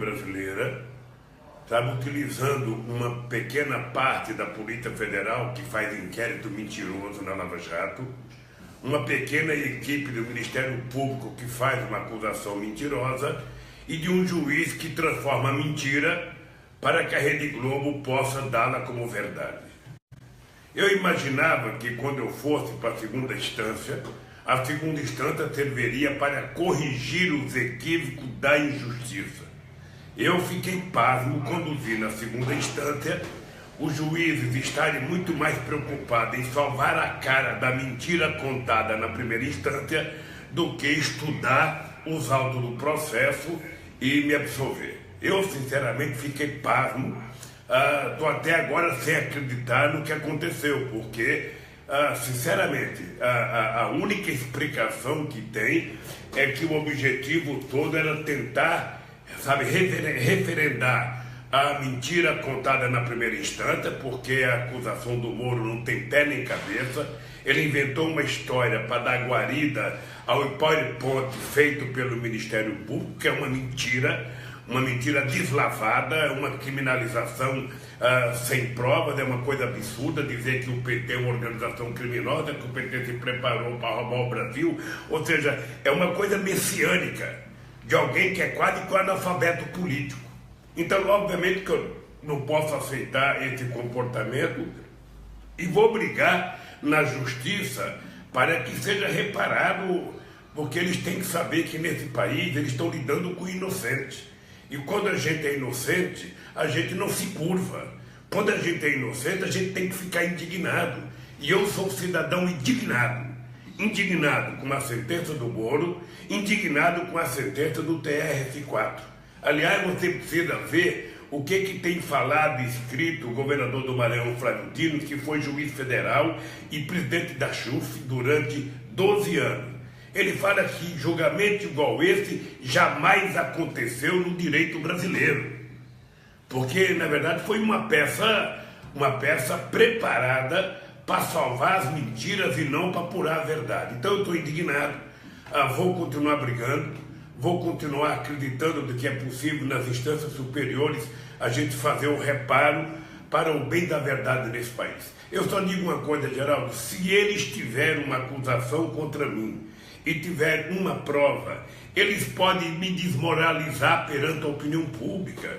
brasileira, sabe, utilizando uma pequena parte da Polícia Federal que faz inquérito mentiroso na Lava Jato, uma pequena equipe do Ministério Público que faz uma acusação mentirosa e de um juiz que transforma a mentira para que a Rede Globo possa dá-la como verdade. Eu imaginava que quando eu fosse para a segunda instância serviria para corrigir os equívocos da injustiça. Eu fiquei pasmo quando vi na segunda instância os juízes estarem muito mais preocupados em salvar a cara da mentira contada na primeira instância do que estudar os autos do processo e me absolver. Eu, sinceramente, fiquei pasmo. Estou até agora sem acreditar no que aconteceu, porque, sinceramente, a única explicação que tem é que o objetivo todo era tentar, sabe, referendar a mentira contada na primeira instância, porque a acusação do Moro não tem pé nem cabeça. Ele inventou uma história para dar guarida ao PowerPoint feito pelo Ministério Público, que é uma mentira deslavada, uma criminalização sem provas. É uma coisa absurda dizer que o PT é uma organização criminosa, que o PT se preparou para roubar o Brasil, ou seja, é uma coisa messiânica de alguém que é quase que um analfabeto político. Então, obviamente que eu não posso aceitar esse comportamento e vou brigar na justiça para que seja reparado, porque eles têm que saber que nesse país eles estão lidando com inocentes. E quando a gente é inocente, a gente não se curva. Quando a gente é inocente, a gente tem que ficar indignado. E eu sou um cidadão indignado. Indignado com a sentença do Moro, indignado com a sentença do TRF4. Aliás, você precisa ver o que tem falado e escrito o governador do Maranhão, Flávio Dino, que foi juiz federal e presidente da CHUF durante 12 anos. Ele fala que julgamento igual esse jamais aconteceu no direito brasileiro. Porque, na verdade, foi uma peça preparada para salvar as mentiras e não para apurar a verdade. Então eu estou indignado, vou continuar brigando, vou continuar acreditando de que é possível nas instâncias superiores a gente fazer um reparo para o bem da verdade nesse país. Eu só digo uma coisa, Geraldo, se eles tiverem uma acusação contra mim e tiver uma prova, eles podem me desmoralizar perante a opinião pública.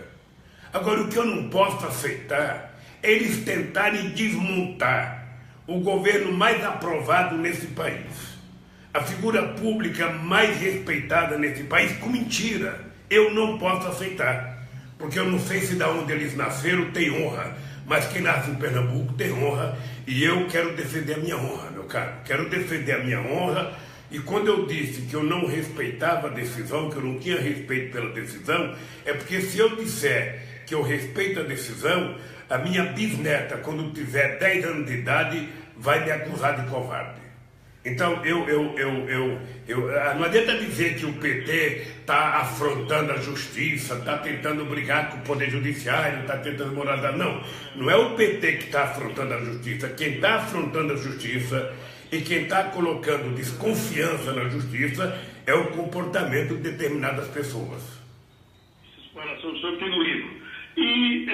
Agora, o que eu não posso aceitar é eles tentarem desmontar o governo mais aprovado nesse país, a figura pública mais respeitada nesse país, com mentira. Eu não posso aceitar, porque eu não sei se da onde eles nasceram tem honra, mas quem nasce em Pernambuco tem honra, e eu quero defender a minha honra, meu caro. Quero defender a minha honra. E quando eu disse que eu não respeitava a decisão, que eu não tinha respeito pela decisão, é porque se eu disser que eu respeito a decisão, a minha bisneta, quando tiver 10 anos de idade, vai me acusar de covarde. Então, não adianta dizer que o PT está afrontando a justiça, está tentando brigar com o Poder Judiciário, está tentando moralizar. Não, não é o PT que está afrontando a justiça. Quem está afrontando a justiça e quem está colocando desconfiança na justiça é o comportamento de determinadas pessoas. Essa exploração o senhor tem no livro. E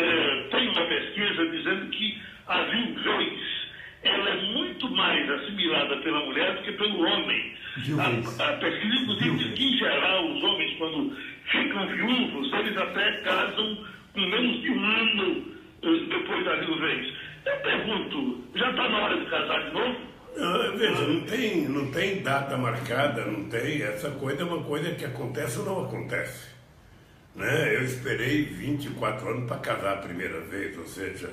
tem uma pesquisa dizendo que a viuvez ela é muito mais assimilada pela mulher do que pelo homem. A pesquisa, inclusive, diz que, em geral, os homens, quando ficam viúvos, eles até casam com menos de um ano depois da viuvez. Eu pergunto, já está na hora de casar de novo? Veja, não tem data marcada, não tem. Essa coisa é uma coisa que acontece ou não acontece. Né? Eu esperei 24 anos para casar a primeira vez, ou seja,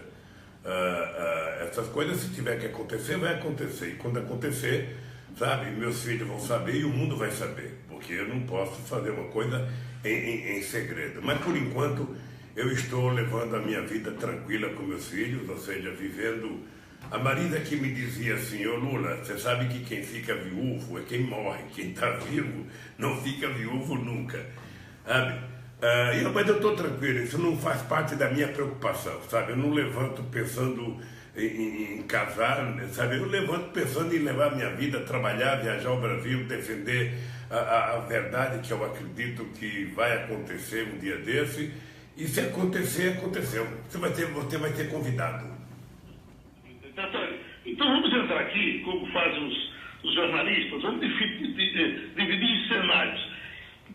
essas coisas, se tiver que acontecer, vai acontecer. E quando acontecer, sabe, meus filhos vão saber e o mundo vai saber, porque eu não posso fazer uma coisa em segredo. Mas, por enquanto, eu estou levando a minha vida tranquila com meus filhos, ou seja, vivendo. A Marisa que me dizia assim: ô Lula, você sabe que quem fica viúvo é quem morre, quem está vivo não fica viúvo nunca, sabe? Mas eu estou tranquilo, isso não faz parte da minha preocupação, sabe? Eu não levanto pensando em casar, sabe? Eu levanto pensando em levar minha vida, trabalhar, viajar ao Brasil, defender a verdade que eu acredito que vai acontecer um dia desse, e se acontecer, aconteceu. Você vai ter convidado. Então vamos entrar aqui, como fazem os jornalistas, vamos dividir em cenários.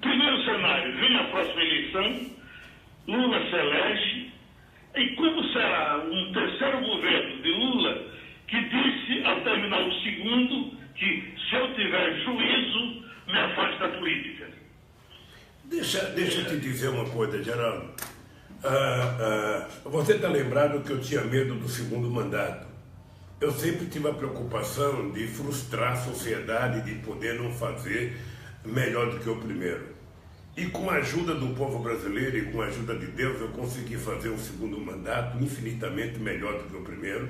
Primeiro cenário, vem a próxima eleição, Lula se elege, e como será um terceiro governo de Lula que disse, ao terminar o segundo, que se eu tiver juízo, me afaste da política? Deixa eu te dizer uma coisa, Geraldo. Você está lembrado que eu tinha medo do segundo mandato. Eu sempre tive a preocupação de frustrar a sociedade, de poder não fazer melhor do que o primeiro. E com a ajuda do povo brasileiro e com a ajuda de Deus, eu consegui fazer um segundo mandato infinitamente melhor do que o primeiro,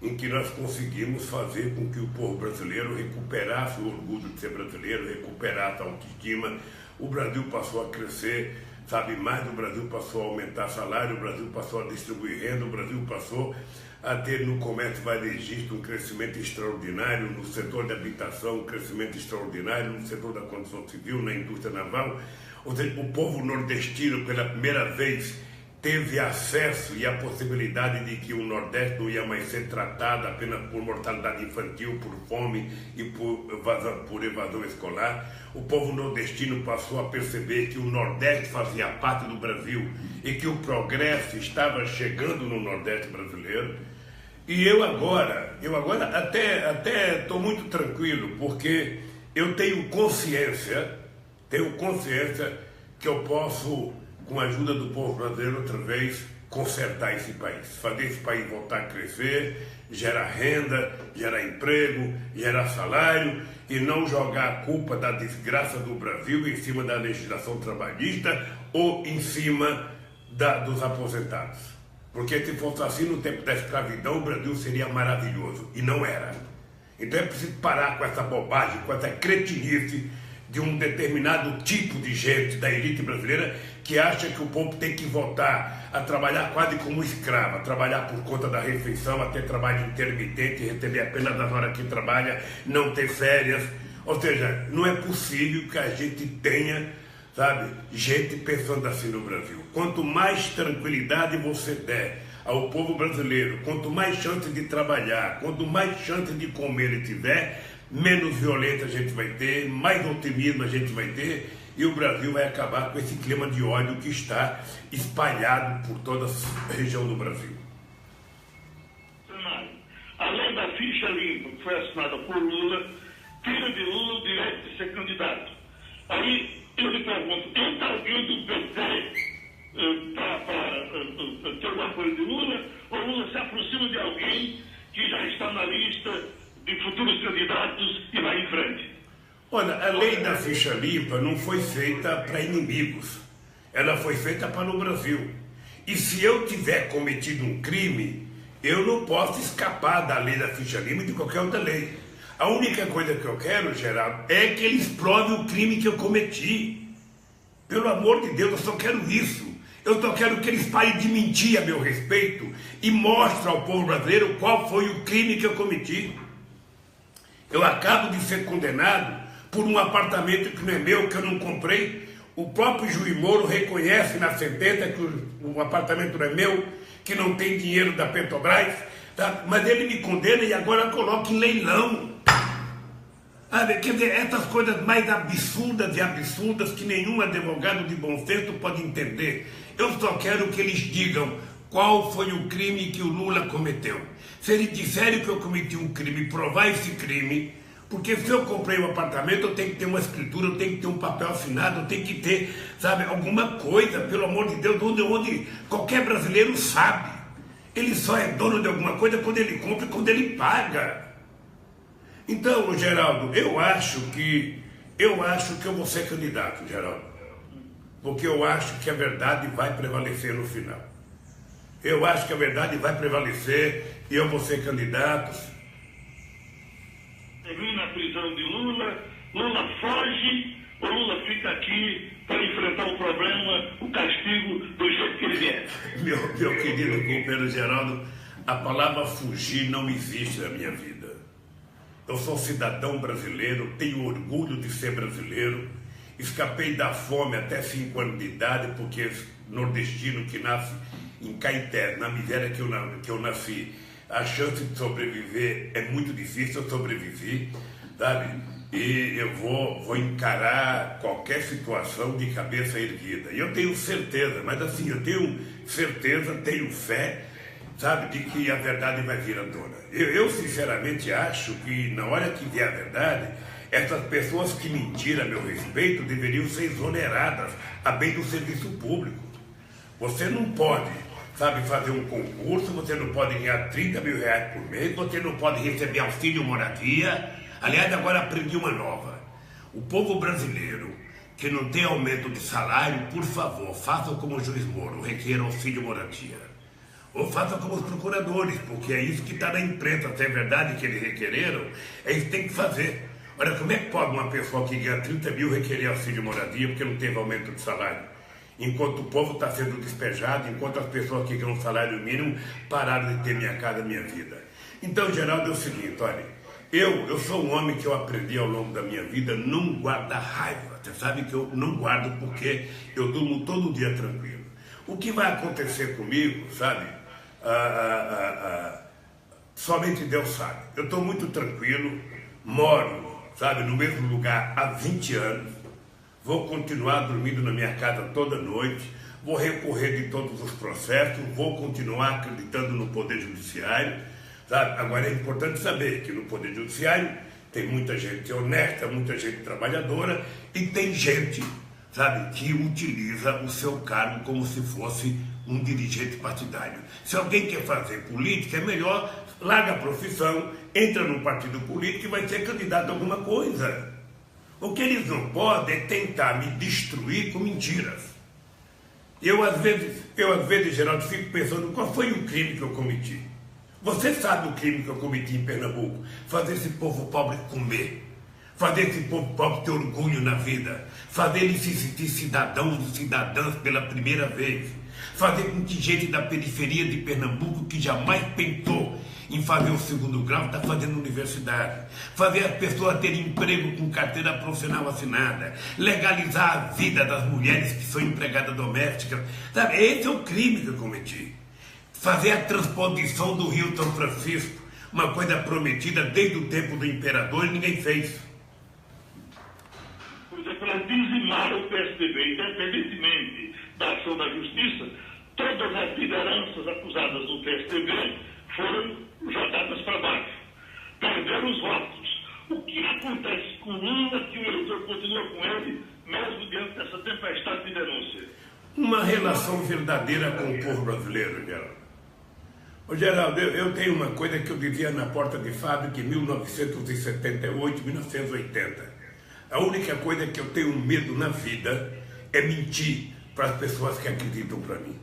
em que nós conseguimos fazer com que o povo brasileiro recuperasse o orgulho de ser brasileiro, recuperasse a autoestima. O Brasil passou a crescer, sabe mais, o Brasil passou a aumentar salário, o Brasil passou a distribuir renda, o Brasil passou a ter no comércio varejista um crescimento extraordinário, no setor de habitação um crescimento extraordinário, no setor da construção civil, na indústria naval. Ou seja, o povo nordestino, pela primeira vez, teve acesso e a possibilidade de que o Nordeste não ia mais ser tratado apenas por mortalidade infantil, por fome e por evasão escolar. O povo nordestino passou a perceber que o Nordeste fazia parte do Brasil e que o progresso estava chegando no Nordeste brasileiro. E eu agora até estou muito tranquilo, porque eu tenho consciência que eu posso, com a ajuda do povo brasileiro, outra vez, consertar esse país, fazer esse país voltar a crescer, gerar renda, gerar emprego, gerar salário, e não jogar a culpa da desgraça do Brasil em cima da legislação trabalhista ou em cima dos aposentados. Porque se fosse assim no tempo da escravidão, o Brasil seria maravilhoso, e não era. Então é preciso parar com essa bobagem, com essa cretinice de um determinado tipo de gente da elite brasileira que acha que o povo tem que voltar a trabalhar quase como escravo, a trabalhar por conta da refeição, a ter trabalho intermitente, receber apenas as horas que trabalha, não ter férias. Ou seja, não é possível que a gente tenha, sabe, gente pensando assim no Brasil. Quanto mais tranquilidade você der ao povo brasileiro, quanto mais chance de trabalhar, quanto mais chance de comer ele tiver, menos violência a gente vai ter, mais otimismo a gente vai ter, e o Brasil vai acabar com esse clima de ódio que está espalhado por toda a região do Brasil. A lei da ficha limpa, que foi assinada por Lula, tira de Lula o direito de ser candidato. Aí eu lhe pergunto, entra alguém do PT para ter o apoio de Lula, ou Lula se aproxima de alguém que já está na lista de futuros candidatos e vai em frente? Olha, a lei da ficha limpa não foi feita para inimigos, ela foi feita para o Brasil. E se eu tiver cometido um crime, eu não posso escapar da lei da ficha limpa e de qualquer outra lei. A única coisa que eu quero, Geraldo, é que eles provem o crime que eu cometi. Pelo amor de Deus, eu só quero isso. Eu só quero que eles parem de mentir a meu respeito e mostrem ao povo brasileiro qual foi o crime que eu cometi. Eu acabo de ser condenado por um apartamento que não é meu, que eu não comprei. O próprio juiz Moro reconhece na sentença que o apartamento não é meu, que não tem dinheiro da Petrobras, tá? Mas ele me condena e agora coloca em leilão. Quer dizer, essas coisas mais absurdas e absurdas que nenhum advogado de bom senso pode entender. Eu só quero que eles digam qual foi o crime que o Lula cometeu. Se eles disserem que eu cometi um crime, provar esse crime, porque se eu comprei um apartamento, eu tenho que ter uma escritura, eu tenho que ter um papel assinado, eu tenho que ter, sabe, alguma coisa, pelo amor de Deus, onde qualquer brasileiro sabe. Ele só é dono de alguma coisa quando ele compra e quando ele paga. Então, Geraldo, eu acho que eu vou ser candidato, Geraldo. Porque eu acho que a verdade vai prevalecer no final. Eu acho que a verdade vai prevalecer e eu vou ser candidato. Termina a prisão de Lula, Lula foge, ou Lula fica aqui para enfrentar o problema, o castigo, do jeito que ele vier? Meu querido companheiro Geraldo, a palavra fugir não existe na minha vida. Eu sou cidadão brasileiro, tenho orgulho de ser brasileiro. Escapei da fome até 5 anos de idade, porque nordestino que nasce em Caeté, na miséria que eu nasci, a chance de sobreviver é muito difícil. Eu sobrevivi, sabe? E eu vou encarar qualquer situação de cabeça erguida. E eu tenho certeza, mas assim, eu tenho certeza, tenho fé, sabe, de que a verdade vai vir à tona. Eu sinceramente acho que na hora que vier a verdade, essas pessoas que mentiram a meu respeito deveriam ser exoneradas a bem do serviço público. Você não pode, sabe, fazer um concurso, você não pode ganhar 30 mil reais por mês, você não pode receber auxílio moradia. Aliás, agora aprendi uma nova. O povo brasileiro que não tem aumento de salário, por favor, façam como o juiz Moro, requeram auxílio moradia. Ou façam como os procuradores, porque é isso que está na imprensa. Se é verdade que eles requereram, eles têm que fazer. Olha, como é que pode uma pessoa que ganha 30 mil requerer auxílio moradia porque não teve aumento de salário? Enquanto o povo está sendo despejado, enquanto as pessoas que ganham salário mínimo pararam de ter minha casa, minha vida. Então, Geraldo, é o seguinte, olha, eu sou um homem que eu aprendi ao longo da minha vida não guardar raiva. Você sabe que eu não guardo porque eu durmo todo dia tranquilo. O que vai acontecer comigo, sabe? Somente Deus sabe. Eu estou muito tranquilo, moro, sabe, no mesmo lugar há 20 anos, vou continuar dormindo na minha casa toda noite, vou recorrer de todos os processos, vou continuar acreditando no Poder Judiciário, sabe? Agora é importante saber que no Poder Judiciário tem muita gente honesta, muita gente trabalhadora e tem gente, sabe, que utiliza o seu cargo como se fosse um dirigente partidário. Se alguém quer fazer política, é melhor larga a profissão, entra num partido político e vai ser candidato a alguma coisa. O que eles não podem é tentar me destruir com mentiras. Eu às vezes, Geraldo, fico pensando qual foi o crime que eu cometi. Você sabe o crime que eu cometi em Pernambuco? Fazer esse povo pobre comer. Fazer esse povo pobre ter orgulho na vida. Fazer eles se sentir cidadãos e cidadãs pela primeira vez. Fazer com que gente da periferia de Pernambuco que jamais pensou em fazer o 2º grau está fazendo universidade. Fazer as pessoas terem emprego com carteira profissional assinada. Legalizar a vida das mulheres que são empregadas domésticas. Sabe? Esse é o crime que eu cometi. Fazer a transposição do Rio São Francisco, uma coisa prometida desde o tempo do imperador e ninguém fez. Pois é, para dizimar o PSDB, independentemente da ação da justiça, todas as lideranças acusadas do PSDB foram jogadas para baixo. Perderam os votos. O que acontece com Lula que o eleitor continua com ele, mesmo diante dessa tempestade de denúncia? Uma relação verdadeira com o povo brasileiro, Geraldo. Ô, Geraldo, eu tenho uma coisa que eu dizia na porta de fábrica em 1978, 1980. A única coisa que eu tenho medo na vida é mentir para as pessoas que acreditam para mim.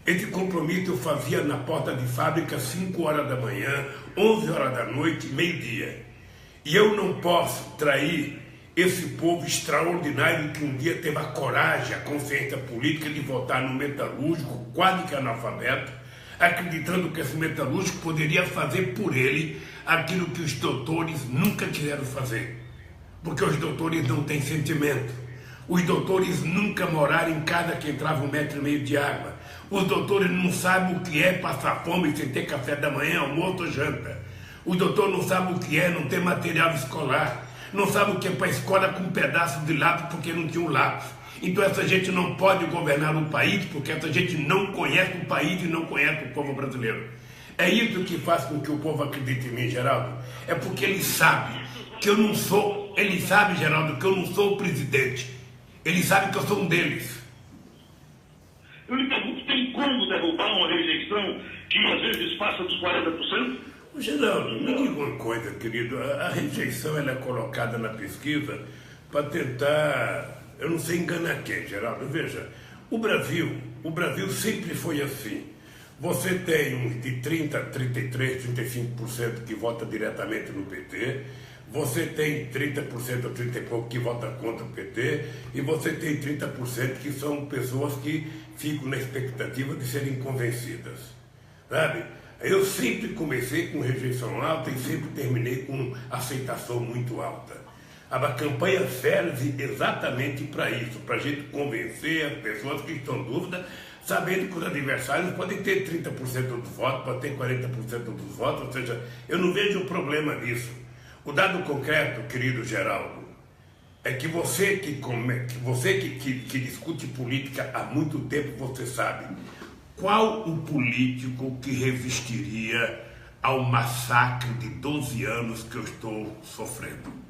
Esse compromisso eu fazia na porta de fábrica 5 horas da manhã, 11 horas da noite, meio-dia. E eu não posso trair esse povo extraordinário que um dia teve a coragem, a consciência política de votar no metalúrgico, quase que analfabeto, acreditando que esse metalúrgico poderia fazer por ele aquilo que os doutores nunca quiseram fazer. Porque os doutores não têm sentimento. Os doutores nunca moraram em casa que entrava 1,5 metro de água. Os doutores não sabem o que é passar fome sem ter café da manhã, almoço ou janta. Os doutores não sabem o que é não ter material escolar. Não sabem o que é para a escola com um pedaço de lápis porque não tinha um lápis. Então essa gente não pode governar um país porque essa gente não conhece o país e não conhece o povo brasileiro. É isso que faz com que o povo acredite em mim, Geraldo. É porque ele sabe que eu não sou, ele sabe, Geraldo, que eu não sou o presidente. Ele sabe que eu sou um deles. Eu lhe pergunto, tem como derrubar uma rejeição que às vezes passa dos 40%? Geraldo, me diga uma coisa, querido. A rejeição ela é colocada na pesquisa para tentar, eu não sei enganar quem, Geraldo. Veja, o Brasil sempre foi assim. Você tem uns de 30, 33, 35% que vota diretamente no PT, você tem 30% ou 30 e pouco que vota contra o PT, e você tem 30% que são pessoas que ficam na expectativa de serem convencidas, sabe? Eu sempre comecei com rejeição alta e sempre terminei com aceitação muito alta. A campanha serve exatamente para isso, para a gente convencer as pessoas que estão em dúvida, sabendo que os adversários podem ter 30% dos votos, podem ter 40% dos votos, ou seja, eu não vejo problema nisso. O dado concreto, querido Geraldo, é que você que discute política há muito tempo, você sabe qual o político que resistiria ao massacre de 12 anos que eu estou sofrendo.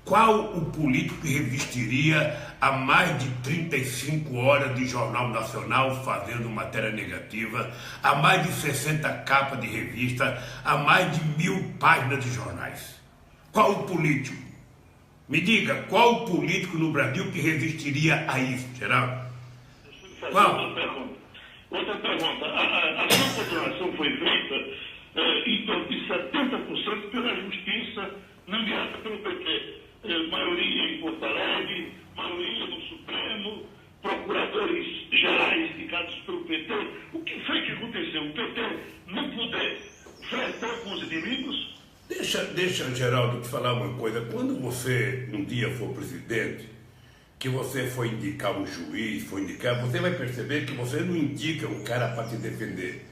Qual o político que resistiria a mais de 35 horas de Jornal Nacional fazendo matéria negativa, a mais de 60 capas de revista, a mais de 1000 páginas de jornais? Qual o político? Me diga, qual o político no Brasil que resistiria a isso, Geraldo? Qual? Outra pergunta. A sua declaração foi feita em torno de 70% pela justiça, não enviada pelo PT. Maioria em Porto Alegre, maioria no Supremo, procuradores gerais indicados pelo PT. O que foi que aconteceu? O PT não puder flertar com os inimigos? Deixa, Geraldo, te falar uma coisa. Quando você um dia for presidente, que você for indicar um juiz, você vai perceber que você não indica um cara para te defender.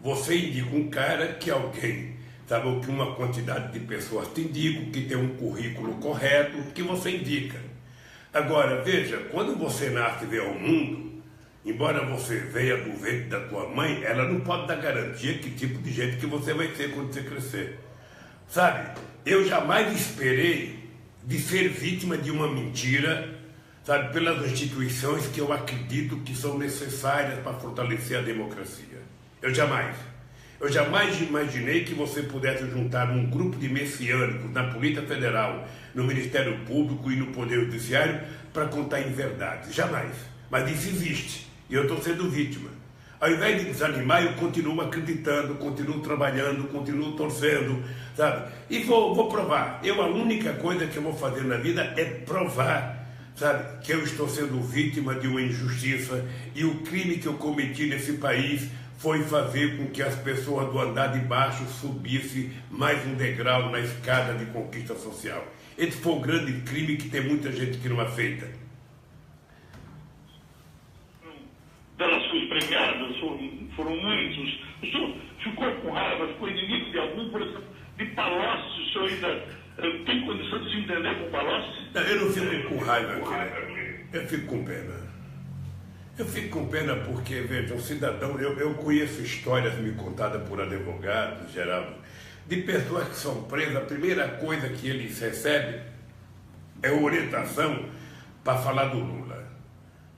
Você indica um cara que alguém, sabe, que uma quantidade de pessoas te indicam, que tem um currículo correto, que você indica. Agora, veja, quando você nasce e vê ao mundo, embora você venha do ventre da tua mãe, ela não pode dar garantia que tipo de gente que você vai ser quando você crescer. Sabe, eu jamais esperei de ser vítima de uma mentira, sabe, pelas instituições que eu acredito que são necessárias para fortalecer a democracia. Eu jamais imaginei que você pudesse juntar um grupo de messiânicos na Polícia Federal, no Ministério Público e no Poder Judiciário para contar inverdades. Jamais. Mas isso existe. E eu estou sendo vítima. Ao invés de desanimar, eu continuo acreditando, continuo trabalhando, continuo torcendo, sabe? E vou provar. A única coisa que eu vou fazer na vida é provar, sabe, que eu estou sendo vítima de uma injustiça e o crime que eu cometi nesse país foi fazer com que as pessoas do andar de baixo subissem mais um degrau na escada de conquista social. Esse foi o grande crime que tem muita gente que não aceita. Pelas suas premiadas, foram muitos. O senhor ficou com raiva, ficou inimigo de algum, por exemplo, de Palocci? O senhor ainda tem condição de se entender com Palocci? Eu não fico com raiva, eu fico com pena. Eu fico com pena porque, veja, um cidadão, eu conheço histórias me contadas por advogados, Geraldo, de pessoas que são presas. A primeira coisa que eles recebem é orientação para falar do Lula,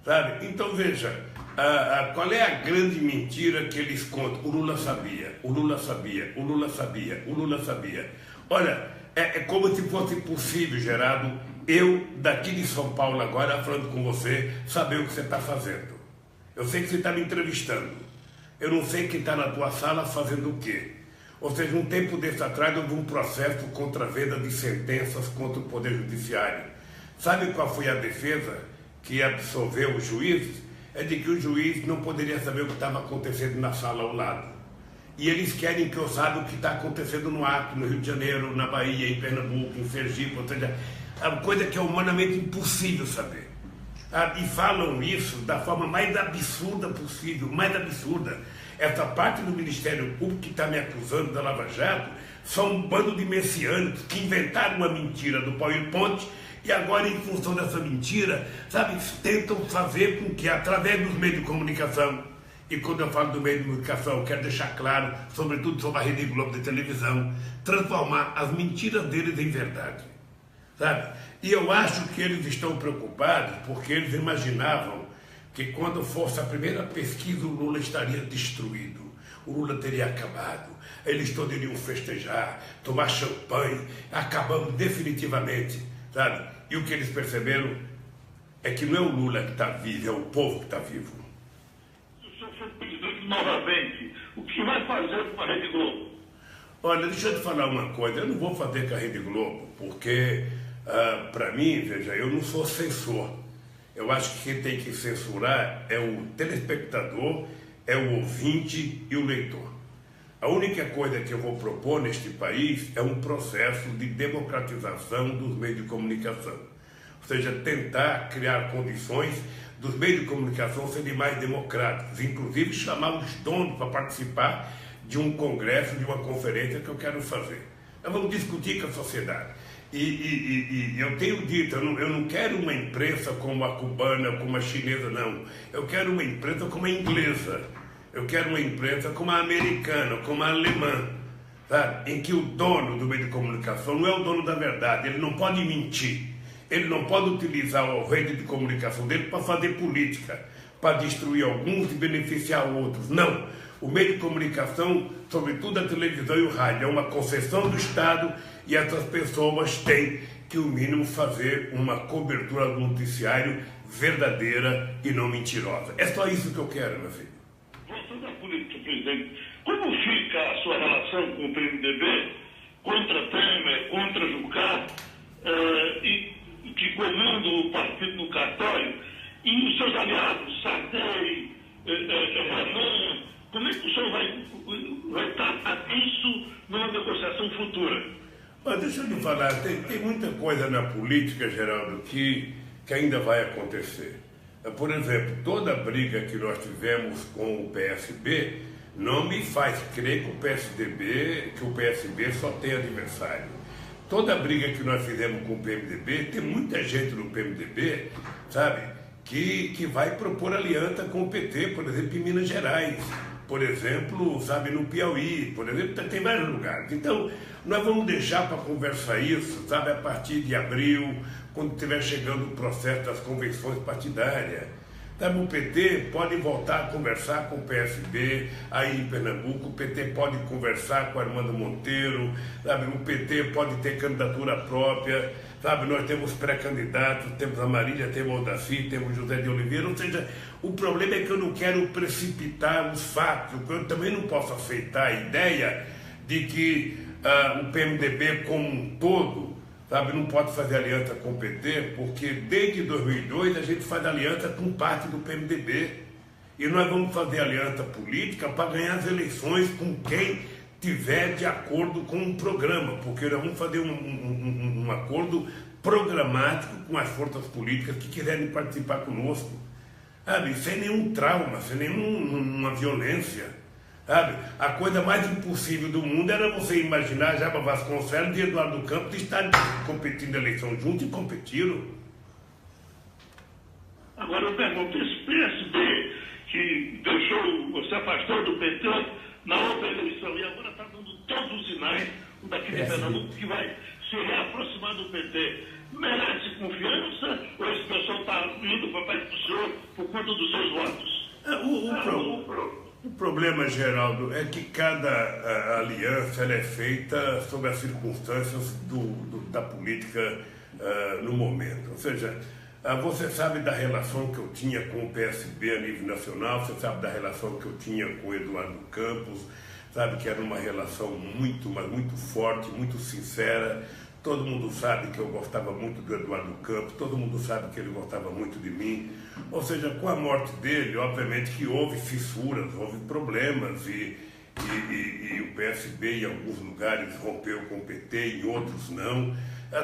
sabe? Então, veja, qual é a grande mentira que eles contam? O Lula sabia, o Lula sabia, o Lula sabia, o Lula sabia. Olha, é como se fosse possível, Geraldo, eu, daqui de São Paulo agora, falando com você, saber o que você está fazendo. Eu sei que você está me entrevistando. Eu não sei quem está na tua sala fazendo o quê. Ou seja, um tempo desse atrás houve um processo contra a venda de sentenças contra o Poder Judiciário. Sabe qual foi a defesa que absolveu os juízes? É de que o juiz não poderia saber o que estava acontecendo na sala ao lado. E eles querem que eu saiba o que está acontecendo no Acre, no Rio de Janeiro, na Bahia, em Pernambuco, em Sergipe, ou seja, é uma coisa que é humanamente impossível saber. E falam isso da forma mais absurda possível, mais absurda. Essa parte do Ministério Público que está me acusando da Lava Jato são um bando de messiânicos que inventaram uma mentira do PowerPoint e agora, em função dessa mentira, sabe, tentam fazer com que, através dos meios de comunicação, e quando eu falo do meio de comunicação, eu quero deixar claro, sobretudo sobre a Rede Globo de televisão, transformar as mentiras deles em verdade, sabe? E eu acho que eles estão preocupados porque eles imaginavam que quando fosse a primeira pesquisa o Lula estaria destruído, o Lula teria acabado, eles todos iriam festejar, tomar champanhe, acabamos definitivamente, sabe? E o que eles perceberam é que não é o Lula que está vivo, é o povo que está vivo. Se o senhor for presidente novamente, o que vai fazer com a Rede Globo? Olha, deixa eu te falar uma coisa, eu não vou fazer com a Rede Globo, porque, para mim, veja, eu não sou censor. Eu acho que quem tem que censurar é o telespectador, é o ouvinte e o leitor. A única coisa que eu vou propor neste país é um processo de democratização dos meios de comunicação. Ou seja, tentar criar condições dos meios de comunicação serem mais democráticos, inclusive chamar os donos para participar de um congresso, de uma conferência que eu quero fazer. Nós vamos discutir com a sociedade. E eu tenho dito, eu não quero uma imprensa como a cubana, como a chinesa, não. Eu quero uma imprensa como a inglesa. Eu quero uma imprensa como a americana, como a alemã, sabe? Em que o dono do meio de comunicação não é o dono da verdade, ele não pode mentir, ele não pode utilizar o rede de comunicação dele para fazer política, para destruir alguns e beneficiar outros. Não, o meio de comunicação, sobretudo a televisão e o rádio, é uma concessão do Estado e essas pessoas têm que, o mínimo, fazer uma cobertura do noticiário verdadeira e não mentirosa. É só isso que eu quero, meu filho. Voltando à política, presidente, como fica a sua relação com o PMDB, contra Temer, contra Jucá, que comanda o partido no cartório, e os seus aliados, Sarney, Renan, como é que o senhor vai tratar isso numa negociação futura? Mas deixa eu lhe falar, tem muita coisa na política, Geraldo, que ainda vai acontecer. Por exemplo, toda a briga que nós tivemos com o PSB não me faz crer que o PSB só tem adversário. Toda a briga que nós fizemos com o PMDB, tem muita gente no PMDB, sabe, que vai propor aliança com o PT, por exemplo, em Minas Gerais, por exemplo, sabe, no Piauí, por exemplo, tem vários lugares. Então, nós vamos deixar para conversar isso, sabe, a partir de abril, quando estiver chegando o processo das convenções partidárias. Sabe, o PT pode voltar a conversar com o PSB, aí em Pernambuco, o PT pode conversar com Armando Monteiro, sabe, o PT pode ter candidatura própria, sabe, nós temos pré-candidatos, temos a Marília, temos o Daci, temos José de Oliveira, ou seja, o problema é que eu não quero precipitar os fatos, eu também não posso aceitar a ideia de que o PMDB como um todo, sabe, não pode fazer aliança com o PT, porque desde 2002 a gente faz aliança com parte do PMDB. E nós vamos fazer aliança política para ganhar as eleições com quem tiver de acordo com um programa, porque nós vamos fazer um acordo programático com as forças políticas que quiserem participar conosco, sabe, sem nenhum trauma, sem nenhuma violência. Sabe? A coisa mais impossível do mundo era você imaginar Jaba Vasconcelos e Eduardo Campos estarem competindo na eleição juntos e competiram. Agora eu pergunto, esse PSB que se afastou do PT na outra eleição e agora está dando todos os sinais, o daqui de Pernambuco, que vai se reaproximar do PT, merece confiança ou esse pessoal está indo para perto do senhor por conta dos seus votos? O problema, Geraldo, é que cada aliança ela é feita sob as circunstâncias da política no momento. Ou seja, você sabe da relação que eu tinha com o PSB a nível nacional, você sabe da relação que eu tinha com o Eduardo Campos, sabe que era uma relação muito, mas muito forte, muito sincera. Todo mundo sabe que eu gostava muito do Eduardo Campos, todo mundo sabe que ele gostava muito de mim. Ou seja, com a morte dele, obviamente que houve fissuras, houve problemas e o PSB em alguns lugares rompeu com o PT, em outros não.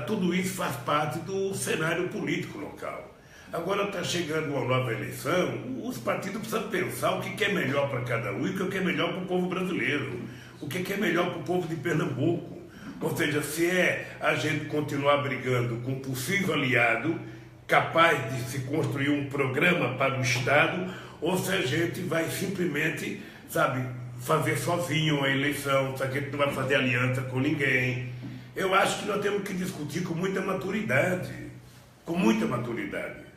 Tudo isso faz parte do cenário político local. Agora está chegando uma nova eleição, os partidos precisam pensar o que é melhor para cada um e o que é melhor para o povo brasileiro, o que é melhor para o povo de Pernambuco. Ou seja, se é a gente continuar brigando com um possível aliado capaz de se construir um programa para o Estado, ou se a gente vai simplesmente, sabe, fazer sozinho a eleição, se a gente não vai fazer aliança com ninguém. Eu acho que nós temos que discutir com muita maturidade, com muita maturidade.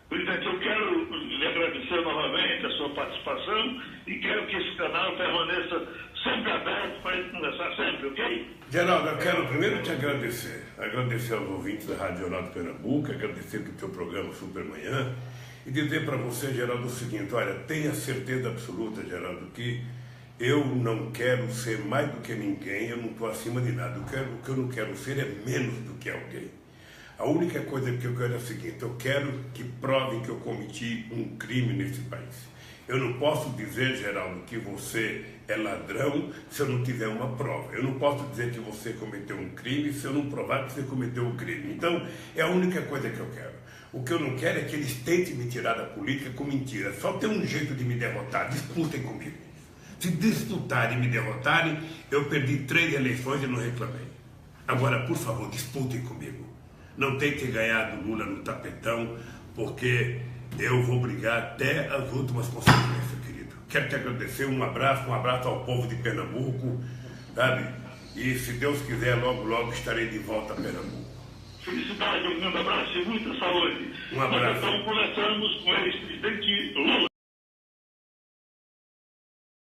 Presidente, eu quero lhe agradecer novamente a sua participação e quero que esse canal permaneça sempre aberto para a gente conversar sempre, ok? Geraldo, eu quero primeiro te agradecer aos ouvintes da Rádio Jornal de Pernambuco, agradecer pelo teu programa Supermanhã e dizer para você, Geraldo, o seguinte: olha, tenha certeza absoluta, Geraldo, que eu não quero ser mais do que ninguém, eu não estou acima de nada. O que eu não quero ser é menos do que alguém. A única coisa que eu quero é a seguinte: eu quero que provem que eu cometi um crime nesse país. Eu não posso dizer, Geraldo, que você é ladrão se eu não tiver uma prova. Eu não posso dizer que você cometeu um crime se eu não provar que você cometeu um crime. Então, é a única coisa que eu quero. O que eu não quero é que eles tentem me tirar da política com mentira. Só tem um jeito de me derrotar. Disputem comigo. Se disputarem e me derrotarem, eu perdi 3 eleições e não reclamei. Agora, por favor, disputem comigo. Não tentem ganhar do Lula no tapetão, porque eu vou brigar até as últimas consequências, querido. Quero te agradecer, um abraço ao povo de Pernambuco, sabe? E se Deus quiser, logo, logo estarei de volta a Pernambuco. Felicidade, um grande abraço e muita saúde. Um abraço. Nós então conversamos com o ex-presidente Lula.